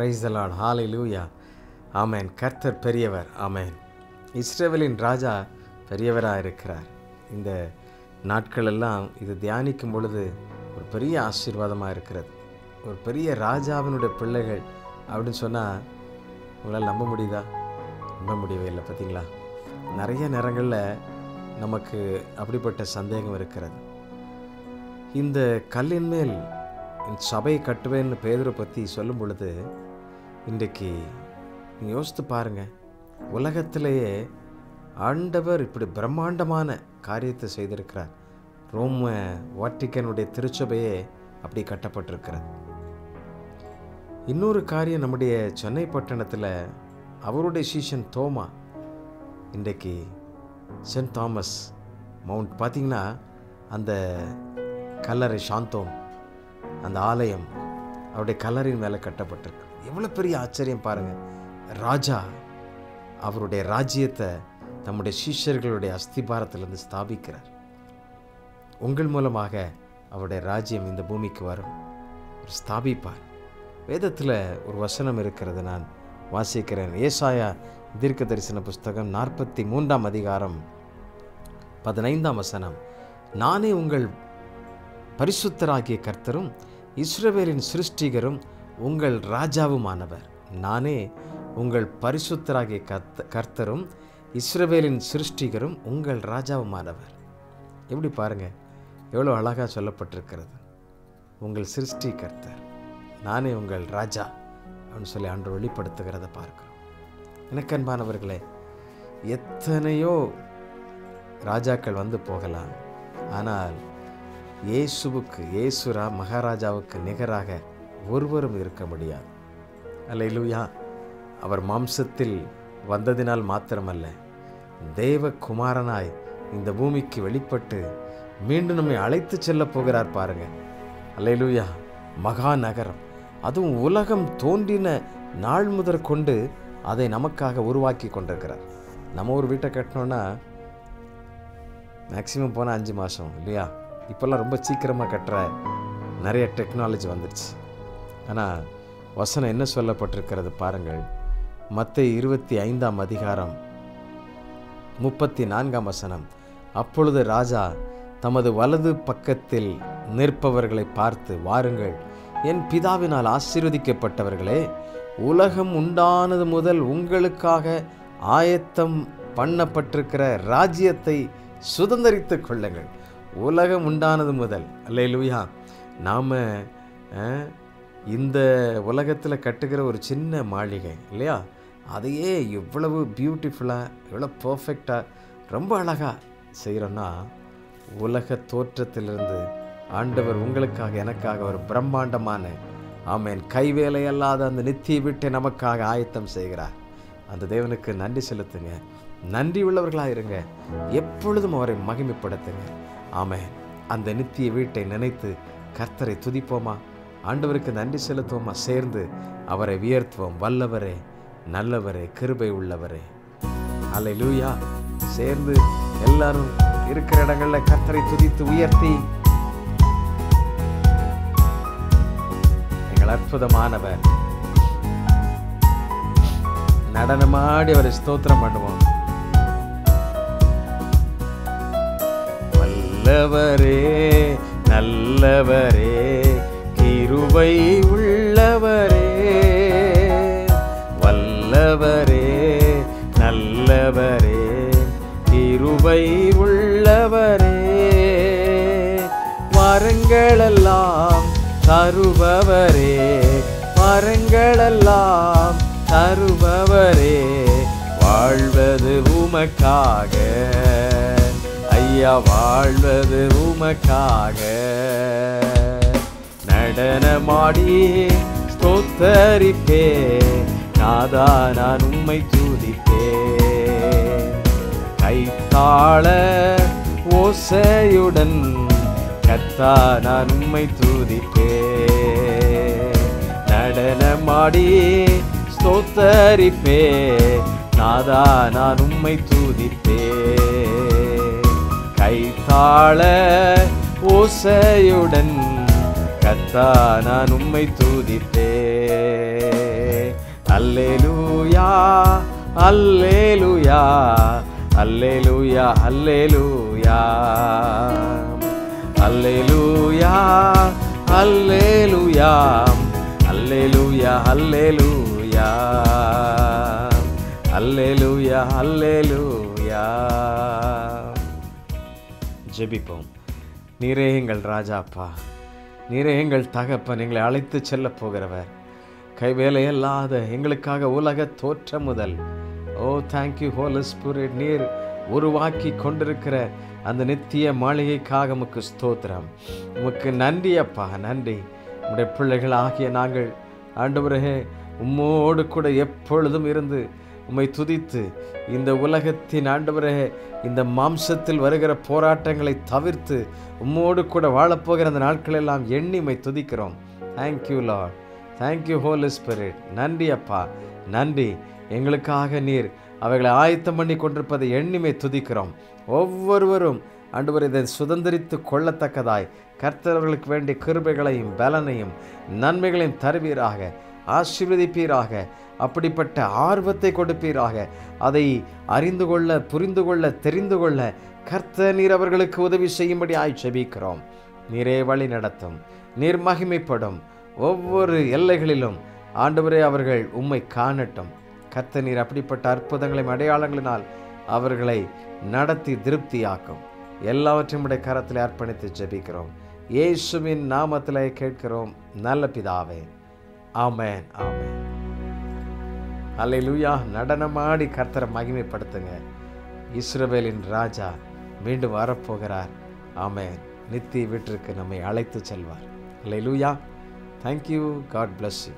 Praise the Lord, ஹalleluya. ஆமென். கர்த்தர் பெரியவர். ஆமென். இஸ்ரவேலின் ராஜா பெரியவராக இருக்கிறார். இந்த நாட்களெல்லாம் இது தியானிக்கும் பொழுது ஒரு பெரிய ஆசீர்வாதமாக இருக்கிறது. ஒரு பெரிய ராஜாவினுடைய பிள்ளைகள் அப்படின்னு சொன்னால் உங்களால் நம்ப முடியுதா? நம்ப முடியவே இல்லை. பார்த்தீங்களா, நிறைய நேரங்களில் நமக்கு அப்படிப்பட்ட சந்தேகம் இருக்கிறது. இந்த கல்லின் மேல் சபையை கட்டுவேன்னு பேதுரு பற்றி சொல்லும் பொழுது இன்றைக்கு நீங்கள் யோசித்து பாருங்கள், உலகத்திலேயே ஆண்டவர் இப்படி பிரம்மாண்டமான காரியத்தை செய்திருக்கிறார். ரோம வாட்டிக்கனுடைய திருச்சபையே அப்படி கட்டப்பட்டிருக்கிறது. இன்னொரு காரியம், நம்முடைய சென்னை பட்டணத்தில் அவருடைய சீஷன் தோமா, இன்றைக்கு சென்ட் தாமஸ் மவுண்ட் பார்த்திங்கன்னா அந்த கல்லறை சாந்தோம், அந்த ஆலயம் அவருடைய கல்லறையின் மேலே கட்டப்பட்டிருக்கு. எவ்வளோ பெரிய ஆச்சரியம் பாருங்கள். ராஜா அவருடைய ராஜ்யத்தை நம்முடைய சீஷர்களுடைய அஸ்திபாரத்திலிருந்து ஸ்தாபிக்கிறார். உங்கள் மூலமாக அவருடைய ராஜ்யம் இந்த பூமிக்கு வரும், ஸ்தாபிப்பார். வேதத்தில் ஒரு வசனம் இருக்கிறது, நான் வாசிக்கிறேன். ஏசாயா தீர்க்க தரிசன புஸ்தகம் 43 அதிகாரம் 15 வசனம். நானே உங்கள் பரிசுத்தராகிய கர்த்தரும் இஸ்ரவேலின் சிருஷ்டிகரும் உங்கள் ராஜாவுமானவர். நானே உங்கள் பரிசுத்தராகிய கர்த்தரும் இஸ்ரவேலின் சிருஷ்டிகரும் உங்கள் ராஜாவுமானவர். எப்படி பாருங்கள், எவ்வளோ அழகாக சொல்லப்பட்டிருக்கிறது. உங்கள் சிருஷ்டி கர்த்தர், நானே உங்கள் ராஜா அப்படின்னு சொல்லி ஆண்டவர் வெளிப்படுத்துகிறத பார்க்கிறோம். எனக்கு அன்பானவர்களே, எத்தனையோ ராஜாக்கள் வந்து போகலாம், ஆனால் இயேசுரா மகாராஜாவுக்கு நிகராக ஒருவரும் இருக்க முடியாது. அல்லேலூயா. அவர் மாம்சத்தில் வந்ததினால் மாத்திரமல்ல, தேவகுமாரனாய் இந்த பூமிக்கு வெளிப்பட்டு மீண்டும் நம்மை அழைத்து செல்ல போகிறார் பாருங்க. அல்லேலூயா. மகா நகரம், அதுவும் உலகம் தோன்றின நாள் முதற் கொண்டு அதை நமக்காக உருவாக்கி கொண்டிருக்கிறார். நம்ம ஒரு வீட்டை கட்டணும்னா மேக்சிமம் போனால் 5 மாதம் இல்லையா? இப்போல்லாம் ரொம்ப சீக்கிரமாக கட்டுற நிறைய டெக்னாலஜி வந்துடுச்சு. ஆனால் வசனம் என்ன சொல்லப்பட்டிருக்கிறது பாருங்கள். மத்தேயு 25 அதிகாரம் 34 வசனம். அப்பொழுது ராஜா தமது வலது பக்கத்தில் நிற்பவர்களை பார்த்து, வாருங்கள், என் பிதாவினால் ஆசீர்வதிக்கப்பட்டவர்களே, உலகம் உண்டானது முதல் உங்களுக்காக ஆயத்தம் பண்ணப்பட்டிருக்கிற ராஜ்யத்தை சுதந்தரித்துக் கொள்ளுங்கள். உலகம் உண்டானது முதல். அல்லேலூயா. நாம் இந்த உலகத்தில் கட்டுகிற ஒரு சின்ன மாளிகை இல்லையா, அதையே எவ்வளவு பியூட்டிஃபுல்லாக, எவ்வளோ பர்ஃபெக்டாக, ரொம்ப அழகாக செய்கிறோன்னா, உலக தோற்றத்திலிருந்து ஆண்டவர் உங்களுக்காக எனக்காக ஒரு பிரம்மாண்டமான, ஆமென், கைவேலை அல்லாத அந்த நித்திய வீட்டை நமக்காக ஆயத்தம் செய்கிறார். அந்த தேவனுக்கு நன்றி செலுத்துங்க, நன்றி உள்ளவர்களாக இருங்க, எப்பொழுதும் அவரை மகிமைப்படுத்துங்க. ஆமென். அந்த நித்திய வீட்டை நினைத்து கர்த்தரை துதிப்போமா, ஆண்டவருக்கு நன்றி செலுத்துவோமா, சேர்ந்து அவரை உயர்த்துவோம். வல்லவரே, நல்லவரே, கிருபை உள்ளவரே. அல்லேலூயா. சேர்ந்து எல்லாரும் இருக்கிற இடங்களில் கர்த்தரை துதித்து உயர்த்தி, எங்கள் அற்புதமானவர், நடனமாடி அவரை ஸ்தோத்திரம் பண்ணுவோம். வல்லவரே, நல்லவரே, கிருபை உள்ளவரே. வல்லவரே, நல்லவரே, கிருபை உள்ளவரே. வரங்களெல்லாம் தருபவரே, வரங்களெல்லாம் தருபவரே. வாழ்வது உமக்காக ஐயா, வாழ்வது உமக்காக. நடனமாடி ஸ்தோத்தரிப்பே, நாதா நான் உம்மை துதிப்பே. கைத்தாள ஓசையுடன் கர்த்தா நான் உம்மை துதிப்பே. நடனமாடி ஸ்தோத்தரிப்பே, நாதா நான் உம்மை துதிப்பே. கைத்தாள ஓசையுடன் கர்த்தா நான் உம்மை துதிப்பே. அல்லேலூயா அல்லேலூயா அல்லேலூயா அல்லேலூயா அல்லேலூயா அல்லேலூயா அல்லேலூயா அல்லேலூயா அல்லேலூயா அல்லேலூயா. ஜெபிப்போம். நீரே எங்கள் ராஜாப்பா, நீரே எங்கள் தகப்பன், எங்களை அழைத்து செல்ல போகிறவர், கைவேலையல்லாத எங்களுக்காக உலக தோற்றம் முதல் தேங்க்யூ ஹோலி ஸ்பிரிட், நீர் உருவாக்கி கொண்டிருக்கிற அந்த நித்திய மாளிகைக்காக உமக்கு ஸ்தோத்திரம். உமக்கு நன்றி அப்பா, நன்றி. உம்முடைய பிள்ளைகள் ஆகிய நாங்கள் ஆண்டவரே உம்மோடு கூட எப்பொழுதும் இருந்து உம்மை துதித்து இந்த உலகத்தின் ஆண்டவரே இந்த மாம்சத்தில் வருகிற போராட்டங்களை தவிர்த்து உம்மோடு கூட வாழப்போகிற அந்த நாட்களெல்லாம் எண்ணி உம்மை துதிக்கிறோம். Thank you Lord, thank you Holy Spirit. நன்றி அப்பா, நன்றி. எங்களுக்காக நீர் அவைகளை ஆயத்தம் பண்ணி கொண்டிருப்பதை எண்ணிமை துதிக்கிறோம். ஒவ்வொருவரும் ஆண்டவரே இதை சுதந்திரித்து கொள்ளத்தக்கதாய் கர்த்தர்களுக்கு வேண்டிய கிருபைகளையும் பலனையும் நன்மைகளையும் தருவீராக, ஆசீர்வதிப்பீராக, அப்படிப்பட்ட ஆர்வத்தை கொடுப்பீராக. அதை அறிந்து கொள்ள, புரிந்து கொள்ள, தெரிந்து கொள்ள கர்த்தர் நீர் அவர்களுக்கு உதவி செய்யும்படி ஜெபிக்கிறோம். நீரே வழி நடத்தும், நீர் மகிமைப்படும். ஒவ்வொரு எல்லைகளிலும் ஆண்டவரே அவர்கள் உம்மை காணட்டும். கர்த்தர் நீர் அப்படிப்பட்ட அற்புதங்களையும் அடையாளங்களினால் அவர்களை நடத்தி திருப்தியாக்கும். எல்லாவற்றையும் உடைய கரத்தில் அர்ப்பணித்து ஜெபிக்கிறோம். இயேசுவின் நாமத்திலே கேட்கிறோம் நல்ல பிதாவே, ஆமென், ஆமென். அல்லேலூயா. நடனமாடி கர்த்தரை மகிமைப்படுத்துங்க. இஸ்ரவேலின் ராஜா மீண்டும் வரப்போகிறார். ஆமென். நித்திய வீட்டிற்கு நம்மை அழைத்து செல்வார். அல்லேலூயா. தேங்க்யூ. God bless you.